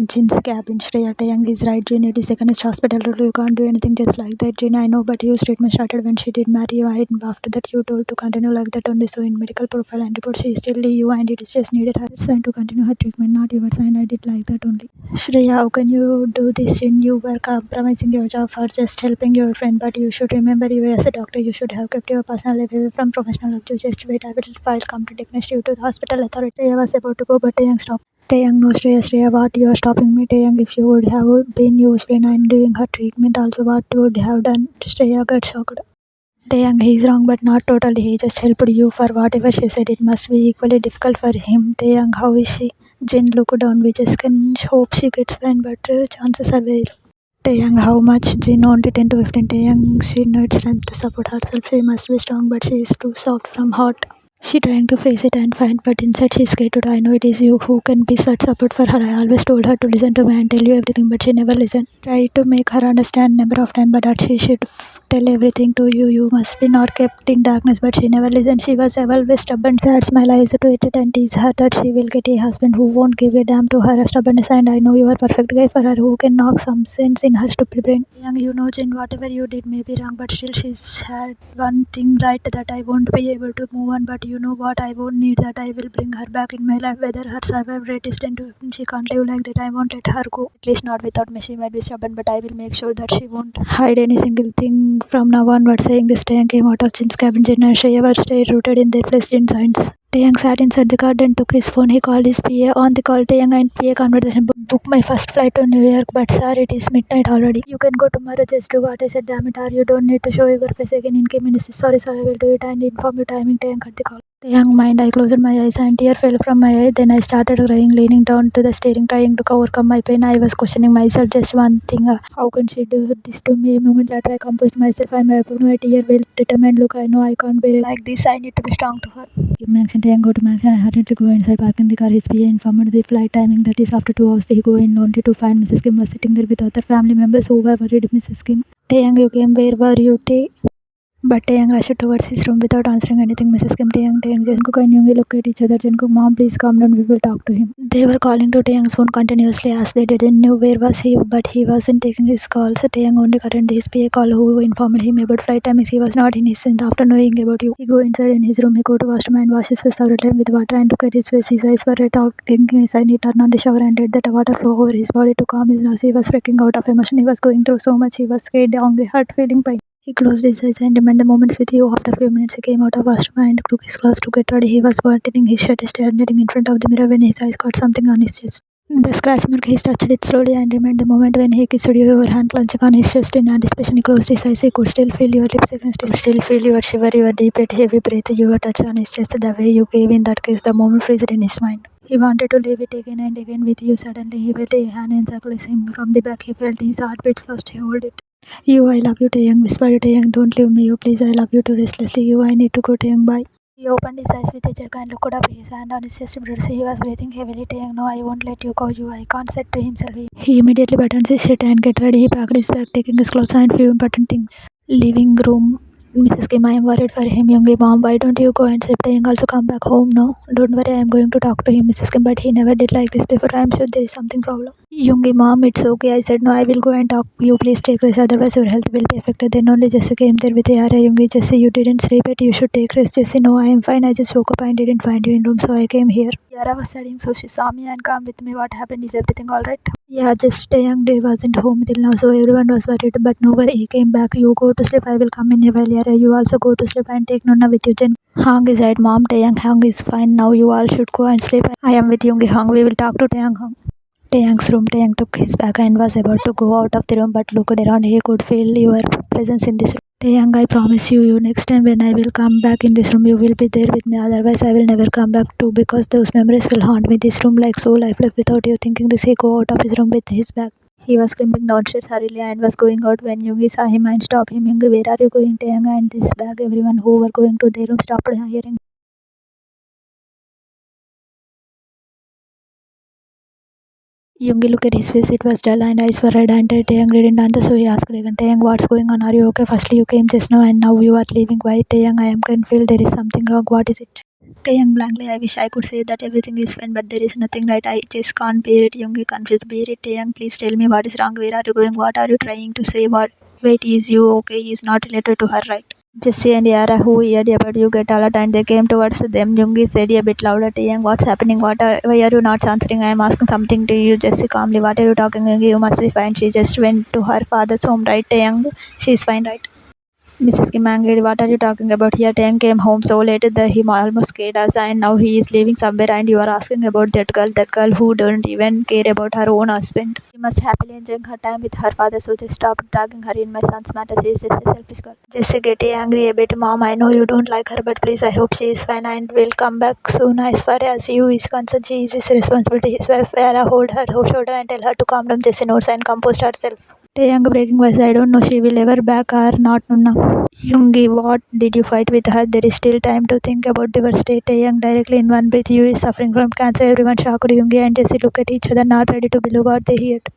Jin's cabin. Shreya, Taehyung is right. Jin, 82nd is hospital rule. You can't do anything just like that. Jin, I know, but your statement started when she did marry you. And after that, you told to continue like that only. So in medical profile and report, she is still you, and it is just needed her sign to continue her treatment, not yours. And I did like that only. Shreya, how can you do this? Jin, you were compromising your job for just helping your friend, but you should remember you as a doctor. You should have kept your personal life away from professional life. You just wait. I will file complaint against you to the hospital authority. I was about to go, but Taehyung stopped. Taehyung, no, Shreya, what you are stopping me? Taehyung, if you would have been used when I'm doing her treatment, also what would have done? Shreya got shocked. Taehyung, he's wrong, but not totally. He just helped you for whatever she said. It must be equally difficult for him. Taehyung, how is she? Jin looked down. We just can hope she gets fine, but chances are very low. Taehyung, how much? Jin, only 10 to 15. Taehyung, she needs strength to support herself. She must be strong, but she is too soft from heart. She trying to face it and find, but inside she's scared to die. I know it is you who can be such support for her. I always told her to listen to me and tell you everything, but she never listened. Try to make her understand number of time, but that she should tell everything to you. You must be not kept in darkness, but she never listened. She was always stubborn. Sad smile. I used to irritate and tease her that she will get a husband who won't give a damn to her stubbornness, and I know you are perfect guy for her who can knock some sense in her stupid brain. Young, you know, Jin, whatever you did may be wrong, but still she's had one thing right that I won't be able to move on. But you know what? I won't need that. I will bring her back in my life. Whether her survival rate is 10 to 15, she can't live like that. I won't let her go. At least not without me. She might be stubborn, but I will make sure that she won't hide any single thing from now onward. Saying this, Taehyung came out of Jin's cabin. Jin and Shreya were stayed rooted in their place. Jin signs. Taehyung sat inside the car and took his phone. He called his PA. On the call, Taehyung and PA conversation. Book my first flight to New York, but sir, it is midnight already. You can go tomorrow. Just do what I said. Damn it, or you don't need to show your face again in minutes. Sorry, I will do it and inform you timing. Taehyung cut the call. Taehyung mind. I closed my eyes and tear fell from my eye. Then I started crying, leaning down to the steering, trying to overcome my pain. I was questioning myself. Just one thing. How can she do this to me? A moment later, I composed myself and I put my tear well determined look. I know I can't bear it like this. I need to be strong to her. Give Max and Taehyung go to Max. I hurriedly go inside, parking the car. His PA informed the flight timing that is after 2 hours. He go in only to find Mrs. Kim was sitting there with other family members who were worried. Mrs. Kim, Taehyung, you came. Where were you, Tae? But Taehyung rushed towards his room without answering anything. Mrs. Kim, Taehyung, Jungkook and Yoongi look at each other. Jungkook, mom, please calm down. We will talk to him. They were calling to Taehyung's phone continuously as they didn't know where was he, but he wasn't taking his calls. Taehyung only attended his PA call who informed him about flight timings. He was not in his sense after knowing about you. He go inside in his room. He go to washroom and wash his face several times with water and look at his face. His eyes were red. Talking his eye, he turned on the shower and let that water flow over his body to calm his nerves. He was freaking out of emotion. He was going through so much. He was scared, hungry, hurt, feeling pain. He closed his eyes and remembered the moments with you. After a few minutes, he came out of washroom and took his clothes to get ready. He was buttoning his shirt, standing in front of the mirror when his eyes caught something on his chest. The scratch mark, he touched it slowly and remembered the moment when he kissed you, your hand clenching on his chest in anticipation. He closed his eyes. He could still feel your lips against his, still feel your shiver, your deep yet heavy breath, your touch on his chest, the way you gave in that kiss, the moment freezed in his mind. He wanted to leave it again and again with you. Suddenly, he felt a hand encircle him from the back. He felt his heartbeats first. He held it. You, I love you, Taehyung, whispered Taehyung. Don't leave me, you, please, I love you too restlessly. You, I need to go, Taehyung, bye. He opened his eyes with a jerk and looked up, his hand on his chest. He was breathing heavily. Taehyung, no, I won't let you go, you, I can't, said to himself. He immediately buttoned his shirt and get ready. He packed his bag, taking his clothes and few important things. Living room. Mrs. Kim, I am worried for him. Yoongi, mom, why don't you go and sleep? Taehyung, also come back home. No, don't worry, I am going to talk to him. Mrs. Kim, but he never did like this before. I am sure there is something problem. Yoongi, mom, it's okay. I said no, I will go and talk. You please take rest, otherwise your health will be affected. Then only Jesse came there with Yara. Yoongi, Jesse, you didn't sleep yet. You should take rest. Jesse, no, I am fine. I just woke up and didn't find you in room, so I came here. Yara was studying, so she saw me and came with me. What happened? Is everything alright? Yeah, just Taehyung wasn't home till now, so everyone was worried. But no worry, he came back. You go to sleep. I will come in a while. Yara, you also go to sleep and take Nonna with you. Jen. Hang is right, mom. Taehyung Hang is fine now. You all should go and sleep. I am with Yoongi Hang. We will talk to Taehyung Hang. Taehyung's room. Taehyung took his bag and was about to go out of the room, but looked around. He could feel your presence in this room. Taehyung, I promise you, next time when I will come back in this room, you will be there with me. Otherwise, I will never come back too, because those memories will haunt me. This room like so lifeless without you. Thinking this, he go out of his room with his bag. He was climbing downstairs hurriedly and was going out when Yoongi saw him and stopped him. Yoongi, where are you going? Taehyung and this bag. Everyone who were going to their room stopped hearing. Yoongi looked at his face. It was dull and eyes were red and Taehyung didn't answer, so he asked again, Taehyung, what's going on? Are you okay? Firstly, you came just now and now you are leaving. Why, Taehyung? I can feel there is something wrong. What is it? Taehyung blankly, I wish I could say that everything is fine, but there is nothing right. I just can't bear it. Yoongi confused. Bear it, Taehyung. Please tell me what is wrong. Where are you going? What are you trying to say? What? Wait, is you okay? He is not related to her, right? Jesse and Yara, who heard about you get alert and they came towards them. Yoongi said a bit louder, Taehyung, what's happening? Why are you not answering? I am asking something to you, Jesse calmly. What are you talking, Yoongi? You must be fine. She just went to her father's home, right, Taehyung? She is fine, right? Mrs. Kim angrily, what are you talking about here? Taehyung came home so late that he almost scared us and now he is leaving somewhere and you are asking about that girl who don't even care about her own husband. She must happily enjoying her time with her father, so just stop dragging her in my son's matter. She is just a selfish girl. Jessie getting angry a bit. Mom, I know you don't like her, but please, I hope she is fine and will come back soon. As far as you is concerned, she is his responsibility. His wife, Vera, hold her shoulder and tell her to calm down. Jessie notes and composed herself. Taehyung breaking voice, I don't know she will ever back or not, Nunna. Yoongi, what did you fight with her? There is still time to think about your state. Taehyung directly in one breath, you is suffering from cancer. Everyone shocked. Yoongi and Jessie look at each other, not ready to believe what they heard.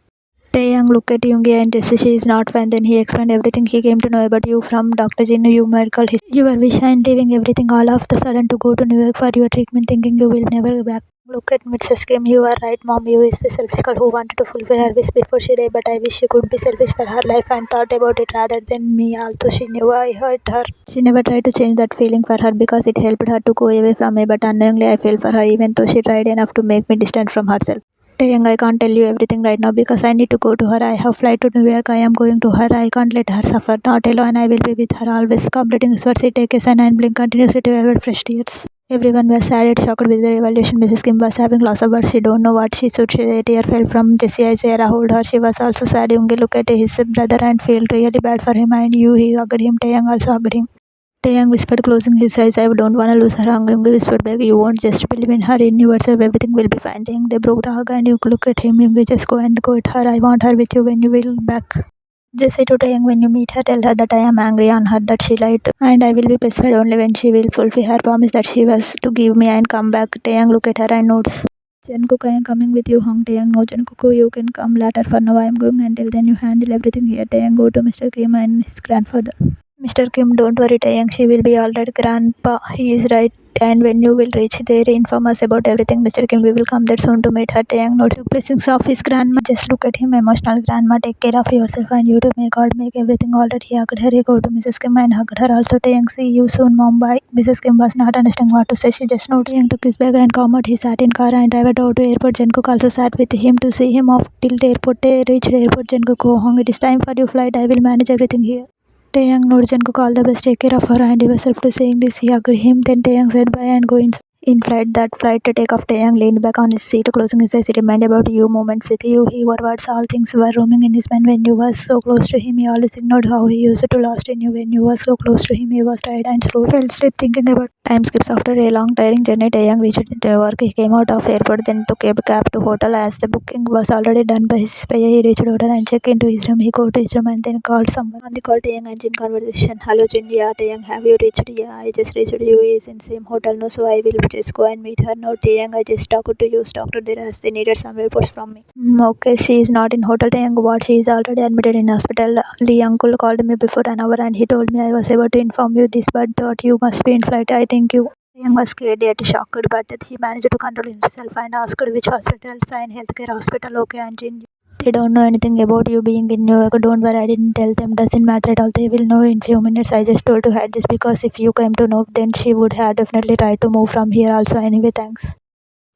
Taehyung looked at Yoongi and Jessie, she is not fine. Then he explained everything he came to know about you from Dr. Jin, you medical history. Your wish and leaving everything all of the sudden to go to New York for your treatment, thinking you will never go back. Look at Mrs. Kim, you are right, Mom. You is the selfish girl who wanted to fulfill her wish before she died, but I wish she could be selfish for her life and thought about it rather than me. Although she knew I hurt her, she never tried to change that feeling for her because it helped her to go away from me, but unknowingly I felt for her even though she tried enough to make me distant from herself. Taehyung, I can't tell you everything right now because I need to go to her. I have flight to New York. I am going to her. I can't let her suffer. Not alone. I will be with her always. Completing his words, he takes a sign and blink continuously to avoid fresh tears. Everyone was sad and shocked with the revelation. Mrs. Kim was having lots of words. She don't know what she should say. A tear fell from Jessie as Sarah hold her. She was also sad. Yoongi looked at his brother and felt really bad for him. And he hugged him. Taehyung also hugged him. Taehyung whispered, closing his eyes. I don't want to lose her. Yoongi whispered back, you won't just believe in her. In yourself, everything will be fine. Taehyung, they broke the hug and you look at him. Yoongi, just go and go at her. I want her with you when you will back. Just say to Taehyung, when you meet her, tell her that I am angry on her, that she lied, and I will be pacified only when she will fulfill her promise that she was to give me and come back. Taehyung look at her and notes. Jungkook, I am coming with you, Hong. Taehyung, no, Jungkook, you can come later. For now, I am going until then you handle everything here. Taehyung, go to Mr. Kim and his grandfather. Mr. Kim, don't worry, Taehyung, she will be alright. Grandpa, he is right. And when you will reach there, inform us about everything. Mr. Kim, we will come there soon to meet her. Taehyung notes the blessings of his grandma. Just look at him, emotional grandma. Take care of yourself and you to may God make everything alright. He hugged her. He go to Mrs. Kim and hugged her also. Taehyung, see you soon, Mom. Bye. Mrs. Kim was not understanding what to say. She just notes. Taehyung took his bag and calm out. He sat in car and drive out to airport. Jungkook also sat with him to see him off till the airport. They reached airport. Jungkook, go home. It is time for your flight. I will manage everything here. Taehyung nodded Jungkook all the best, take care of her and yourself. To saying this, he hugged him. Then Taehyung said bye and go inside. In flight, that flight to take off, Taehyung leaned back on his seat, closing his eyes. He reminded about you moments with you. He words, all things were roaming in his mind when you was so close to him. He always ignored how he used to lost in you when you was so close to him. He was tired and slow, fell asleep thinking about time skips after a long tiring journey. Taehyung reached New York. He came out of airport, then took a cab to hotel as the booking was already done by his payer. He reached hotel and checked into his room. He go to his room and then called someone. On the call, Taehyung and Jin conversation. Hello Jin, yeah, Taehyung, have you reached? Yeah, I just reached. You is in same hotel, no, so I will just go and meet her. No, Taehyung, I just talked to you, doctor there as they needed some reports from me. Okay, she is not in hotel, Taehyung. What? She is already admitted in hospital. Lee uncle called me before an hour and he told me I was able to inform you this, but thought you must be in flight. I think you. Taehyung was scared yet shocked, but he managed to control himself and asked which hospital. Sign healthcare hospital. Okay, and Jin. They don't know anything about you being in New York. Don't worry, I didn't tell them. Doesn't matter at all. They will know in few minutes. I just told to hide this because if you came to know, then she would have definitely tried to move from here also. Anyway, thanks.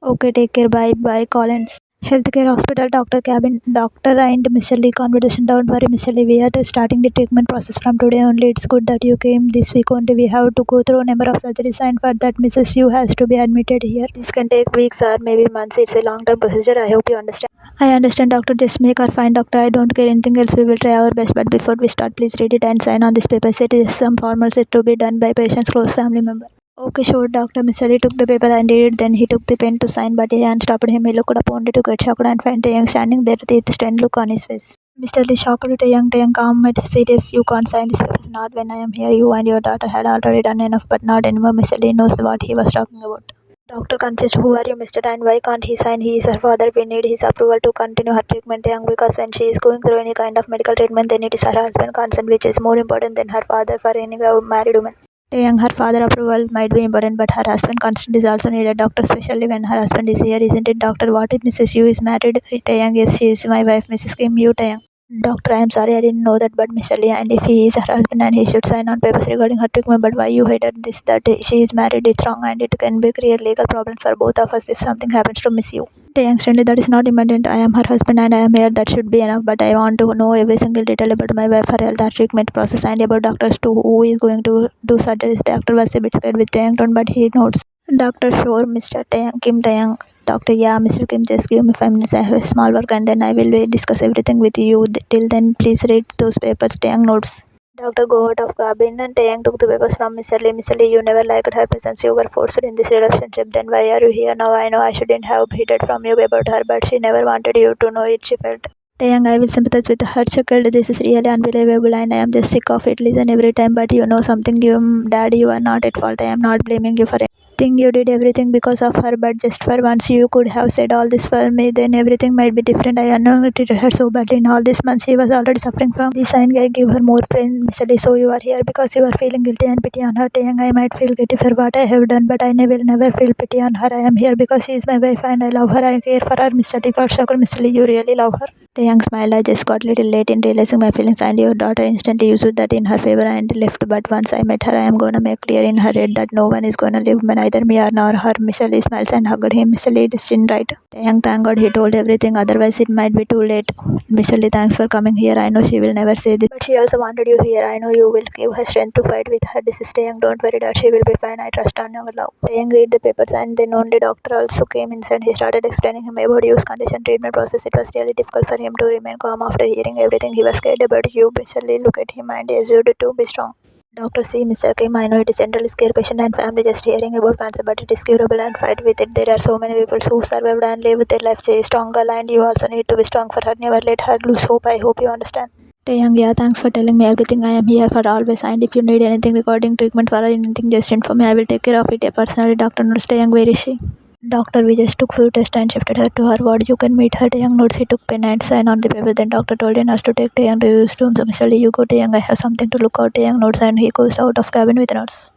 Okay, take care. Bye. Bye. Collins. Healthcare hospital, doctor cabin, doctor and Mr. Lee conversation. Don't worry, Mr. Lee. We are starting the treatment process from today only. It's good that you came this week only. We have to go through a number of surgeries and for that Mrs. Yu has to be admitted here. This can take weeks or maybe months. It's a long-term procedure. I hope you understand. I understand, doctor. Just make her fine, doctor. I don't care anything else. We will try our best. But before we start, please read it and sign on this paper. It is some formal set to be done by patient's close family member. Okay, sure, doctor. Mr. Lee took the paper and read it. Then he took the pen to sign, but a hand stopped him. He looked up only to get shocked and find Taehyung standing there with a strained look on his face. Mr. Lee shocked Taehyung, calm and serious. You can't sign this paper. Not when I am here. You and your daughter had already done enough, but not anymore. Mr. Lee knows what he was talking about. Doctor confused. Who are you, Mr. And why can't he sign? He is her father. We need his approval to continue her treatment, young, because when she is going through any kind of medical treatment, then it is her husband consent, which is more important than her father for any married woman. Taehyung, her father approval might be important, but her husband consent is also needed. Doctor, especially when her husband is here, isn't it? Doctor, what if Mrs. Yu is married? Taehyung, yes, she is my wife, Mrs. Kim Yu Taehyung. Doctor, I am sorry, I didn't know that, but Mr. Lee, and if he is her husband and he should sign on papers regarding her treatment, but why you hated this, that she is married, it's wrong, and it can be create legal problems for both of us if something happens to Miss Yu. Taehyung, Stanley, that is not important. I am her husband and I am here. That should be enough. But I want to know every single detail about my wife, her health, her treatment process, and about doctors too. Who is going to do surgery? Doctor was a bit scared with Taehyung tone, but he notes. Doctor, sure, Mr. Taehyung, Kim Taehyung. Doctor, yeah, Mr. Kim, just give me 5 minutes. I have a small work and then I will discuss everything with you. Till then, please read those papers. Taehyung notes. Doctor, go out of cabin and Taehyung took the papers from Mr. Lee. Mr. Lee, you never liked her presence. You were forced in this relationship. Then why are you here now? I know I shouldn't have hid from you about her, but she never wanted you to know it, she felt. Taehyung, I will sympathize with her. Chuckled, this is really unbelievable and I am just sick of it. Listen every time, but you know something, Dad, you are not at fault. I am not blaming you for anything. You did everything because of her, but just for once you could have said all this for me, then everything might be different. I unknowingly treated her so badly in all these months. She was already suffering from this and I give her more pain, Mr. Lee. So you are here because you are feeling guilty and pity on her. Taehyung, I might feel guilty for what I have done, but I will never feel pity on her. I am here because she is my wife and I love her. I care for her, Mr. Lee. God shocked, Mr. Lee, you really love her. Taehyung smiled. I just got little late in realizing my feelings, and your daughter instantly used that in her favor and left. But once I met her, I am gonna make clear in her head that no one is gonna live, neither me or nor her. Mr. Lee smiles and hugged him. Mr. Lee is in right. Taehyung, thank God he told everything, otherwise it might be too late. Mr. Lee, thanks for coming here. I know she will never say this, but she also wanted you here. I know you will give her strength to fight with her disease. Taehyung, don't worry, Dad. She will be fine. I trust on your love. Taehyung read the papers, and then only doctor also came inside. He started explaining him about Yu's condition, treatment process. It was really difficult for him to remain calm after hearing everything. He was scared about you. Mr. Lee looked at him and asked you to be strong. Doctor, see, Mr. Kim, I know it is generally scare patient and family just hearing about cancer, but it is curable and fight with it. There are so many people who survived and live with their life. She is strong girl and you also need to be strong for her. Never let her lose hope. I hope you understand. Taehyung, yeah, thanks for telling me everything. I am here for always, and if you need anything regarding treatment for anything, just inform me. I will take care of it. Personally, Doctor knows Taehyung, where is she? Doctor, we just took few tests and shifted her to her ward. You can meet her. Taehyung notes. He took pen and sign on the paper. Then doctor told us to take Taehyung to his room. So Mr. Lee, you go. Taehyung, I have something to look out. Taehyung notes and he goes out of cabin with nurse.